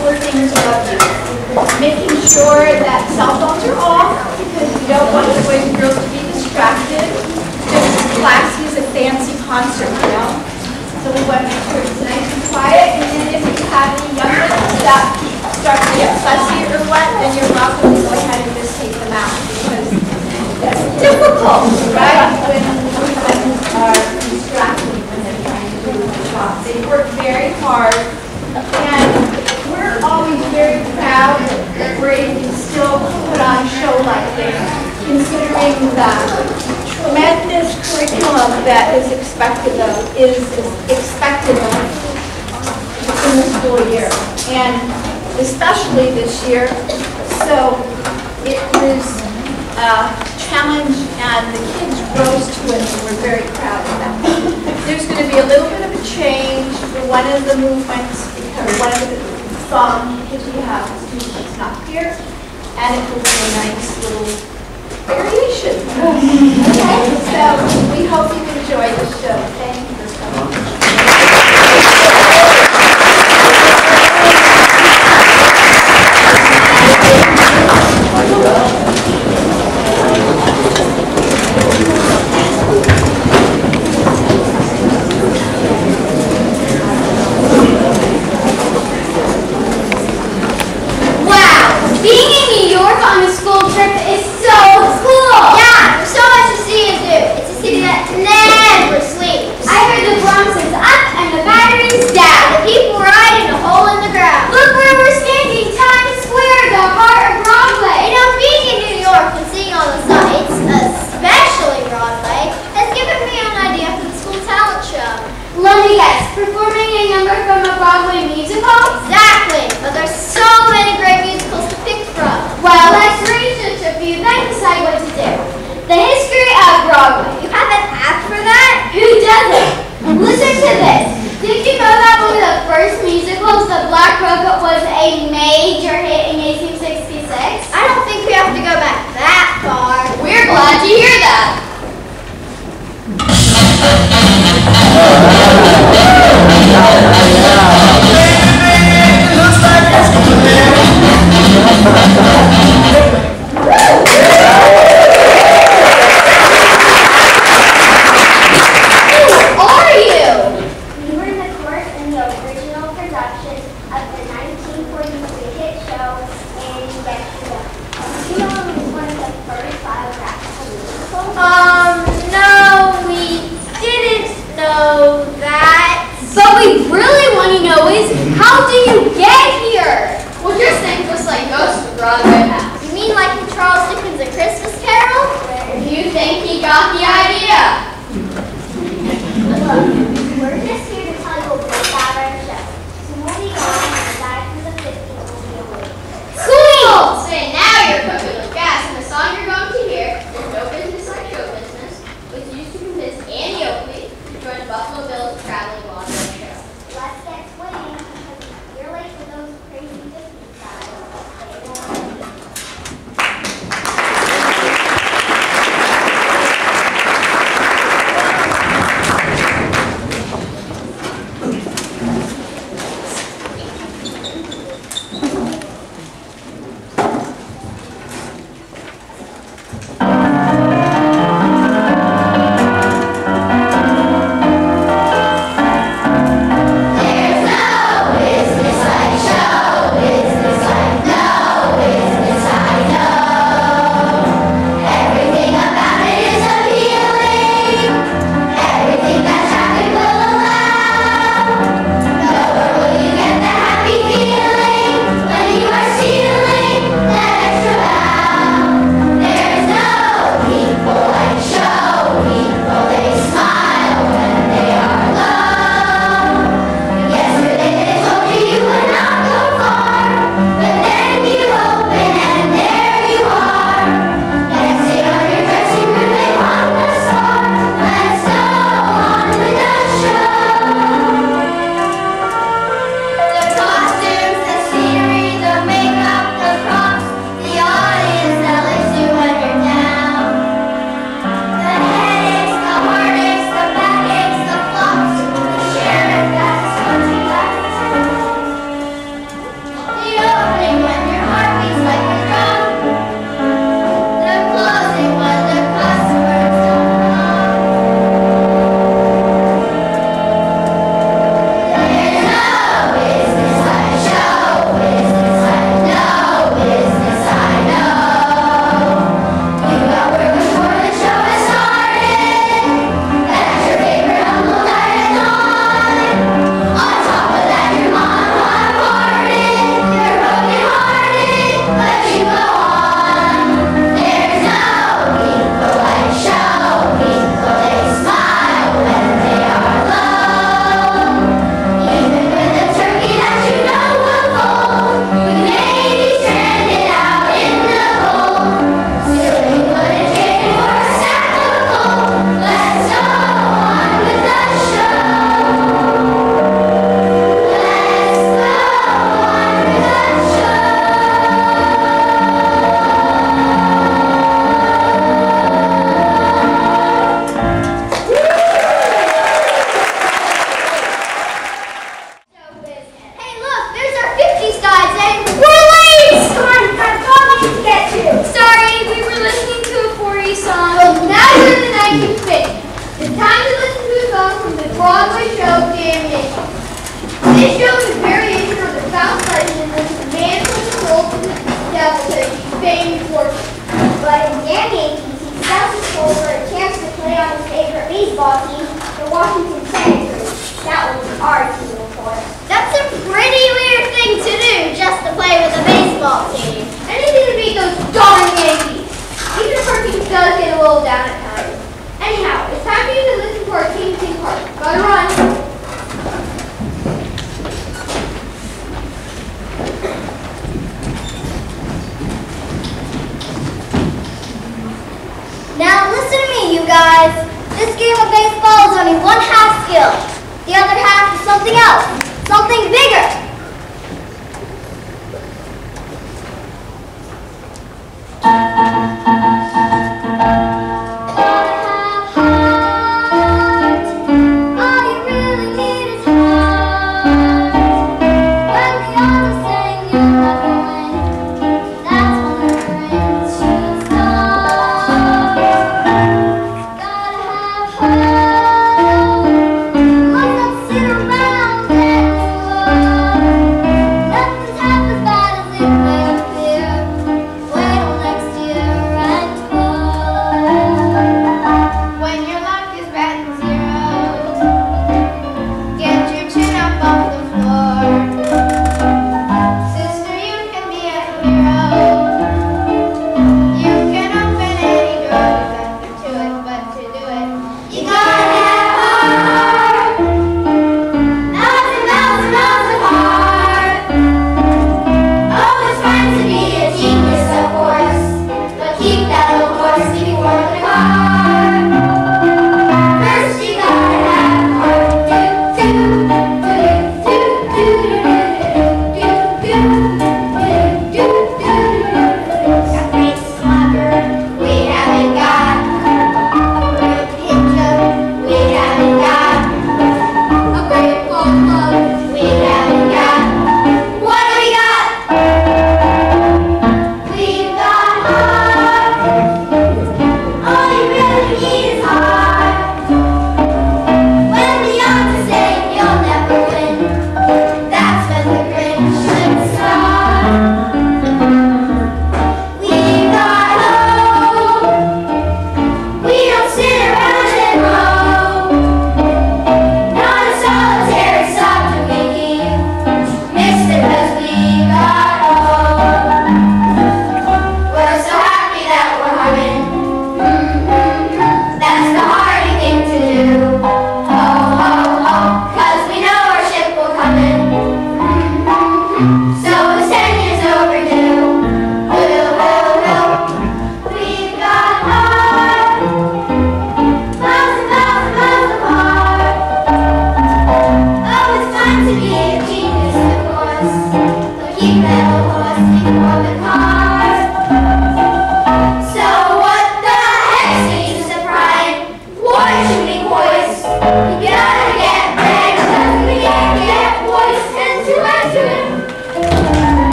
couple of things about you. Making sure that cell phones are off because you don't want the boys and girls to be distracted. This class is a fancy concert, you know? So we want to make sure it's nice and quiet. And then if you have any young ones that start to get fussy or what, then you're welcome to go ahead and just take them out because that's difficult, right? When are distracted when they're trying to do the job. They work very hard, and we're always very proud that we're able to still put on a show like this, considering the tremendous curriculum that is expected of in the school year, and especially this year. So it was a challenge, and the kids rose to it, and we're very proud of that. There's going to be a little bit of a change for one of the movements, because one of the songs, because we have a student that's not here, and it will be a nice little variation. Okay, so we hope you enjoy the show. Thank you for coming. So much to see and do. It's a city that never sleeps. I was a man who was sold to the devil to achieve fame and fortune. But in the young 80s, he sells his soul for a chance to play on his favorite baseball team, the Washington Senators. That was our team, of course. That's a pretty weird thing to do, just to play with a baseball team. Anything to beat those darn Yankees. Even if our team does get a little down at times. Anyhow, it's time for you to listen to our team part. Gotta run. Now listen to me, you guys. This game of baseball is only one half skill. The other half is something else, something bigger.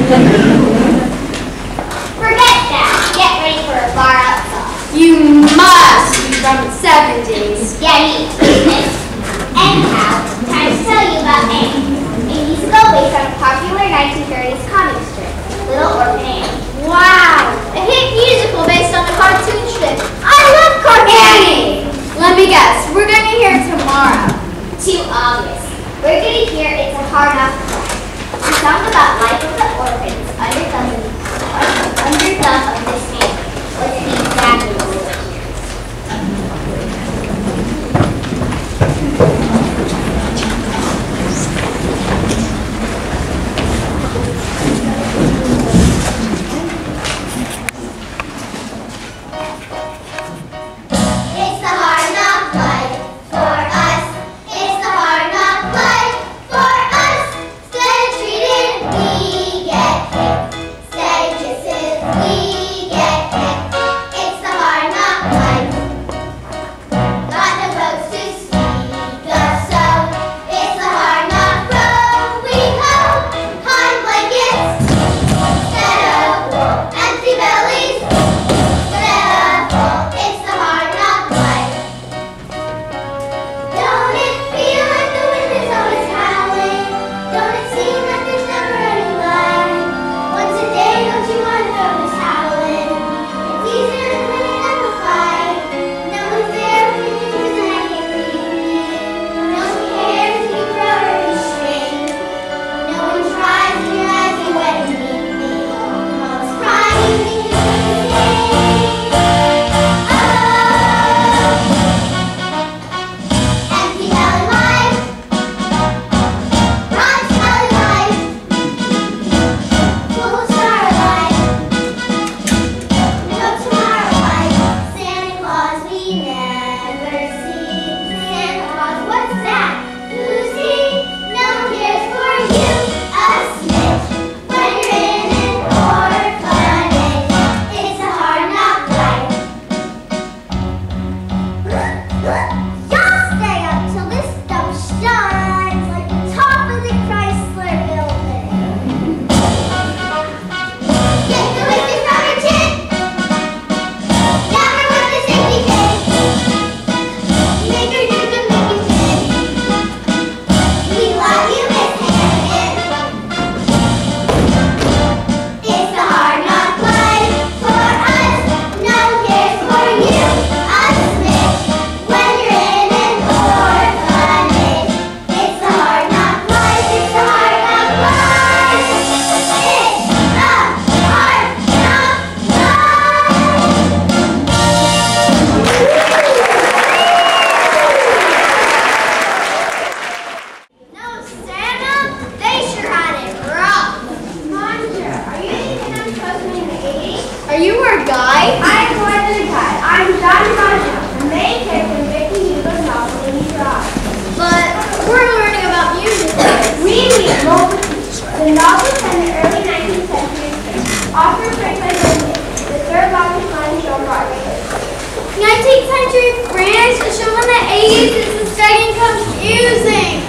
Forget that. Get ready for a bar outside. You must be from the 70s. Yeah, me too. Anyhow, time to tell you about Annie. A musical based on a popular 1930s comic strip, Little Orphan Annie. Wow, a hit musical based on a cartoon strip. I love Annie! Let me guess, we're going to hear it tomorrow. Too obvious. We're going to hear It's a Hard Knock Life. A song about life of the orphans under thumb of this man. Let's be exactly what we're hearing. It's the hard knock life for us. It's the hard knock life for us. Steady treated, we get kicked. Steady kisses, we get kicked. It's the hard knock life. Got no folks to speak us so. It's the hard knock road we go. High blankets instead of empty bellies. It's the hard knock life. Don't it feel like the wind is always howling? Don't it seem like there's never any light? Once a day, don't you want to throw the towel in? It's easier to win than to fight. No one's there when you do the hanging reunion. No one cares if you grow or you shrink. No one tries in your eyes you wet and meet me. Mom's crying, you think it's empty belly life, rotten belly life, full star life, no tomorrow life. Santa Claus we never see. Santa Claus, what's that? Who's he? No one cares for you, a snitch. When you're in an orphanage, it's a hard knock life. Y'all stay up till this stuff shines like the top of the Chrysler building. Get the whiskey from your chin. Never with the safety pin. Make her drink and make you gin. We love you, Miss Hannigan. It's the hard knock life for us. No one cares for you, a snitch. When you're in an orphanage, it's the hard knock life. It's the hard knock life. It's the hard knock life. No, Santa, they sure had it rough. Roger, are you anything I'm supposed to be in the 80s? Are you our guy? I'm more than a guy. I'm John Roger, the main character in Vicky Hugo's novel, Lady Drive. But we're learning about music. We meet multitudes. The novels from the early 19th century offer Franklin the third longest running show on Broadway. 19th century France, a show in the 80s is getting confusing.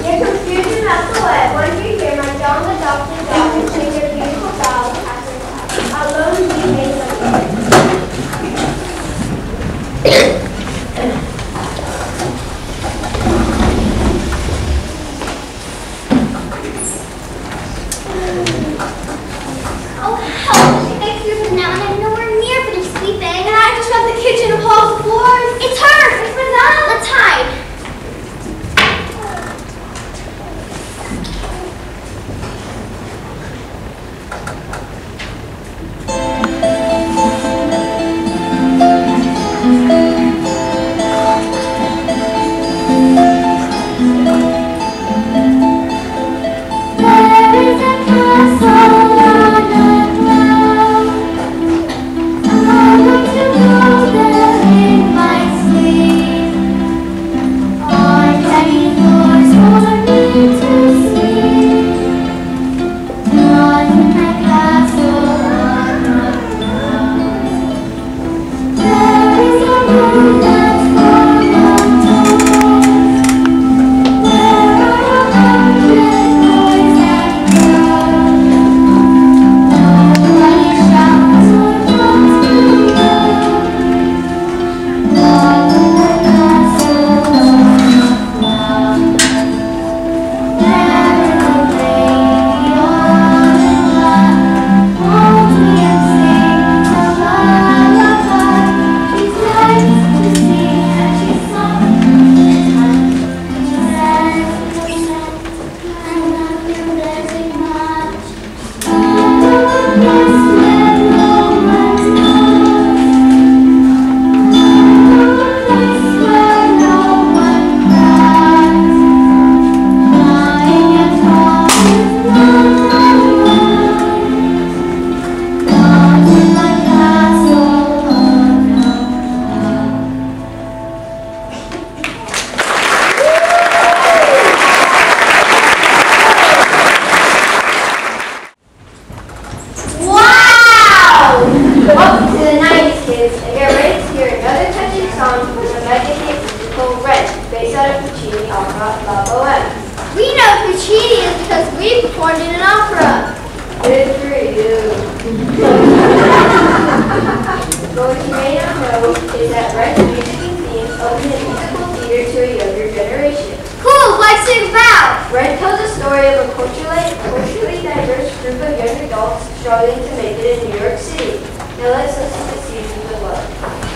Your confusion melts away once you hear my young adopted daughter sing your beautiful ballad, Catherine Claus. Alone you made them. Oh, help! It's your now and I'm nowhere near finished sweeping. And I have to scrub the kitchen and all the floors. It's her! It's Madonna! Let's hide. know is that Red's music and themes open the musical theater to a younger generation. Cool, what's it about? Red tells a story of a culturally diverse group of young adults struggling to make it in New York City. Now let's listen to Seasons of Love.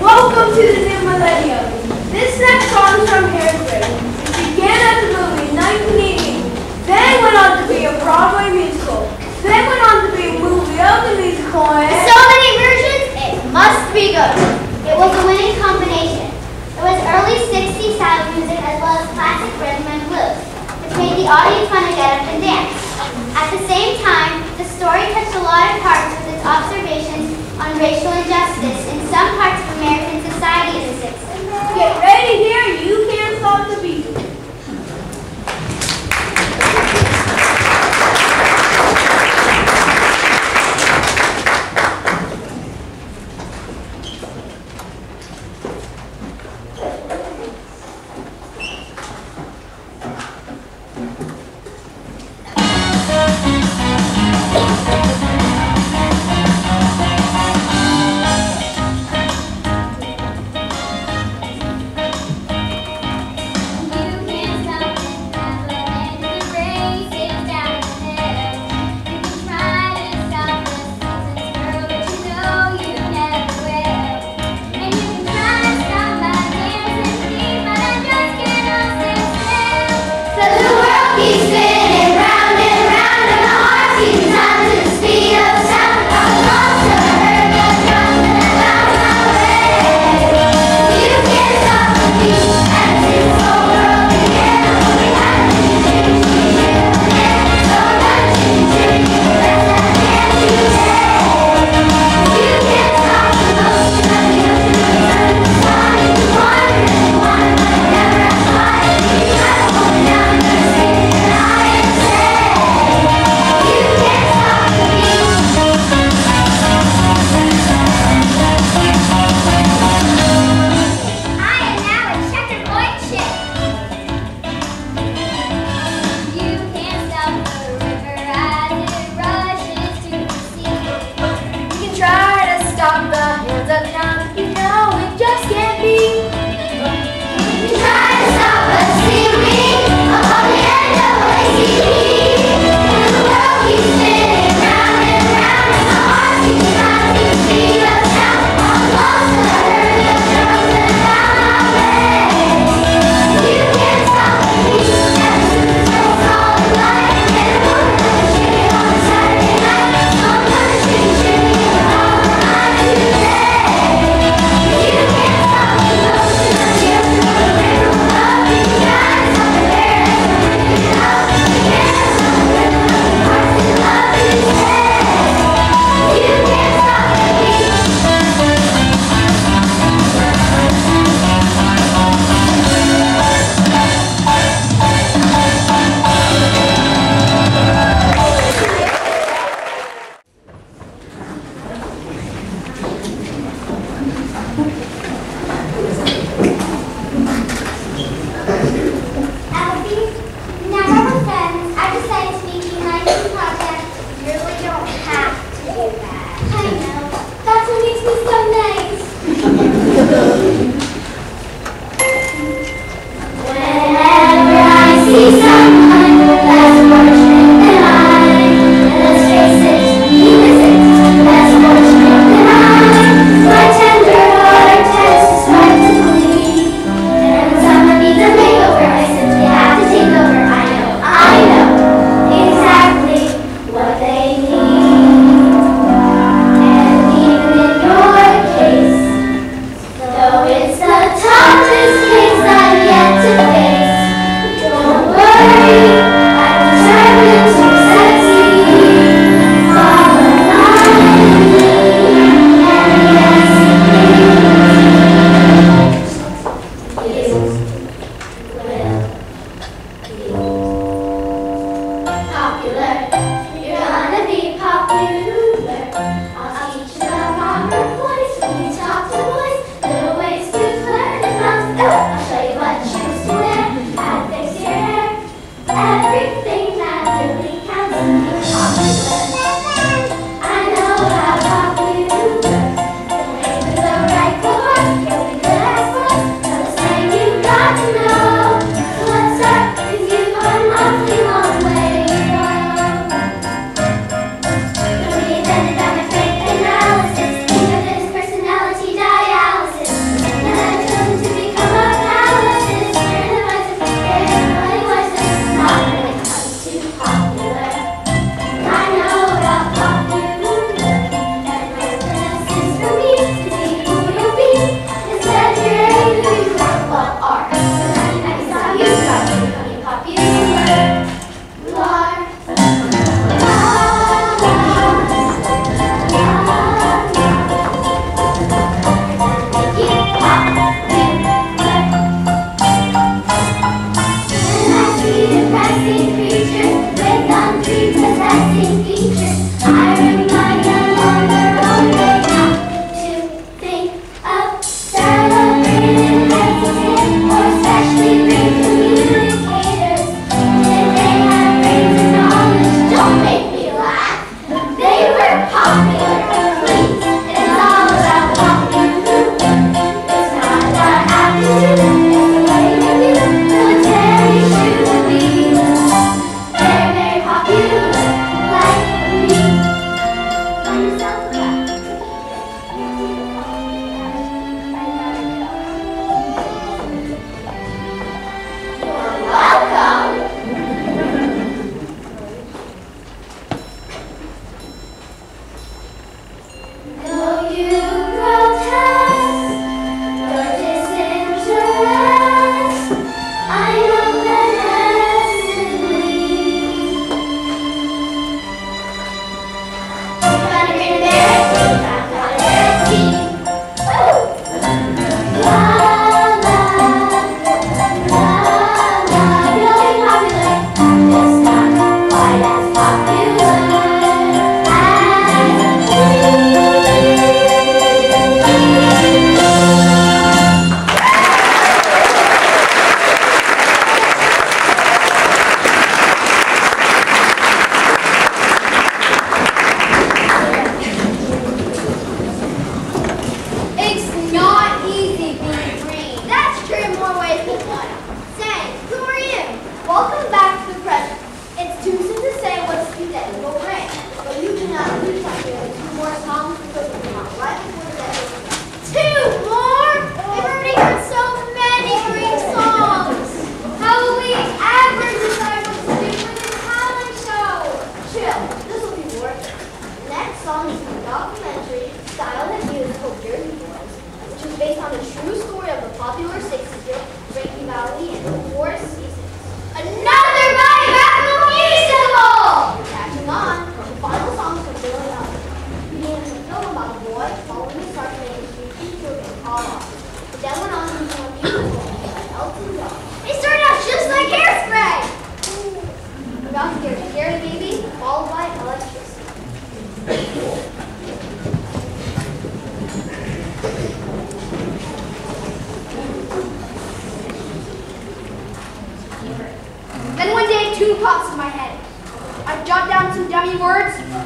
Welcome to the new millennium. This next song is from Hairspray. It began as a movie in 1980, then went on to be a Broadway musical, then went on to be a movie of the musical, and So many versions, it must be good. It was a winning combination. It was early 60s style music as well as classic rhythm and blues, which made the audience want to get up and dance. At the same time, the story touched a lot of parts with its observations on racial injustice in some parts of American society in the 60s. get ready here, you can't stop the beat.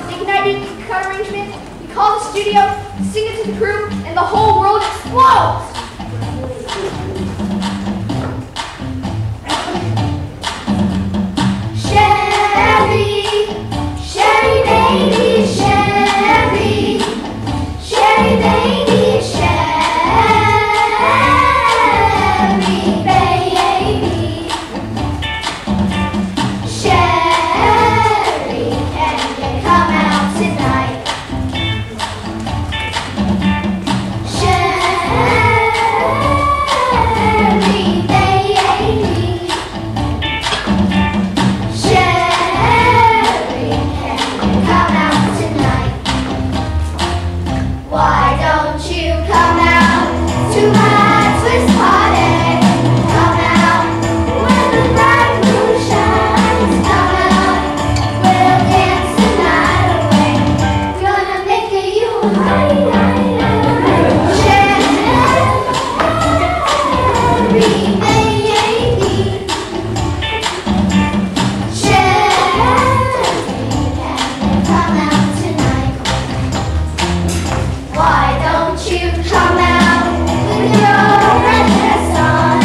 Make an ID cut arrangement, we call the studio, sing it to the crew, and the whole world explodes! Sherry, Sherry baby, Sherry, Sherry baby, Sherry baby, Sherry, can you come out tonight? Sherry baby, Sherry, can you come out tonight? Why don't you come out to my twist party? Come out when the bright moon shines. Come out, we'll dance the night away. Gonna make you high, high, high. Sherry baby, Sherry, can you come out tonight? Why don't you come out with your red dress on?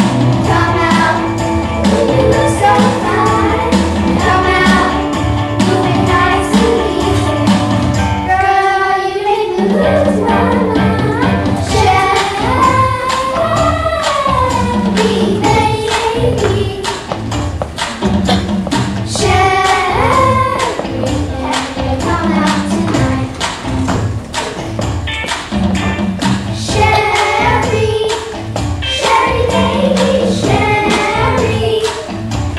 Come out, you look so fine. Come out, moving nice and easy. Girl, you make me lose my mind. Sherry baby, Sherry, can you come out tonight? Sherry, Sherry baby, Sherry,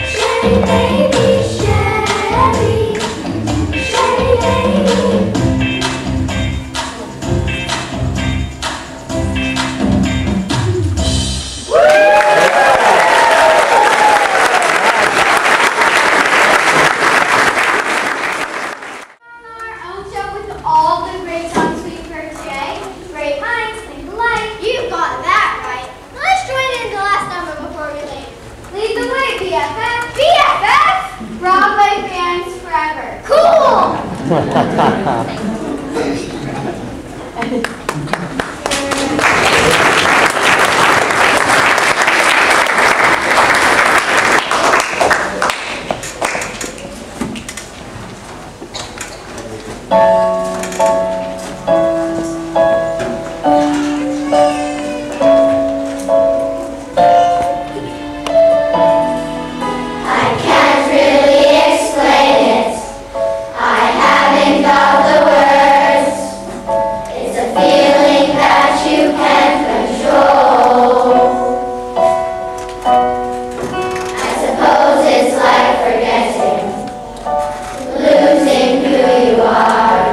Sherry baby, Sherry, Sherry baby. Our own show with all the great songs we've heard today. Great minds think alike. You got that right. Let's join in the last number before we leave. Lead the way, BFF. BFF? Broadway fans forever. Cool! I can't really explain it. I haven't got the words. It's a feeling that you can't control. I suppose it's like forgetting, losing who you are.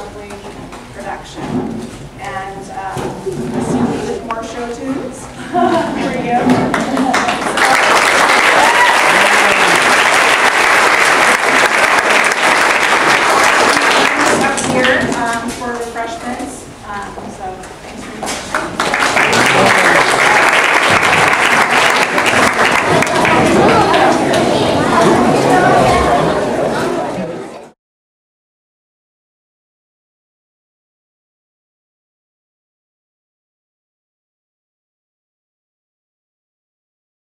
lovely production. And let's see if we get more show tunes for you.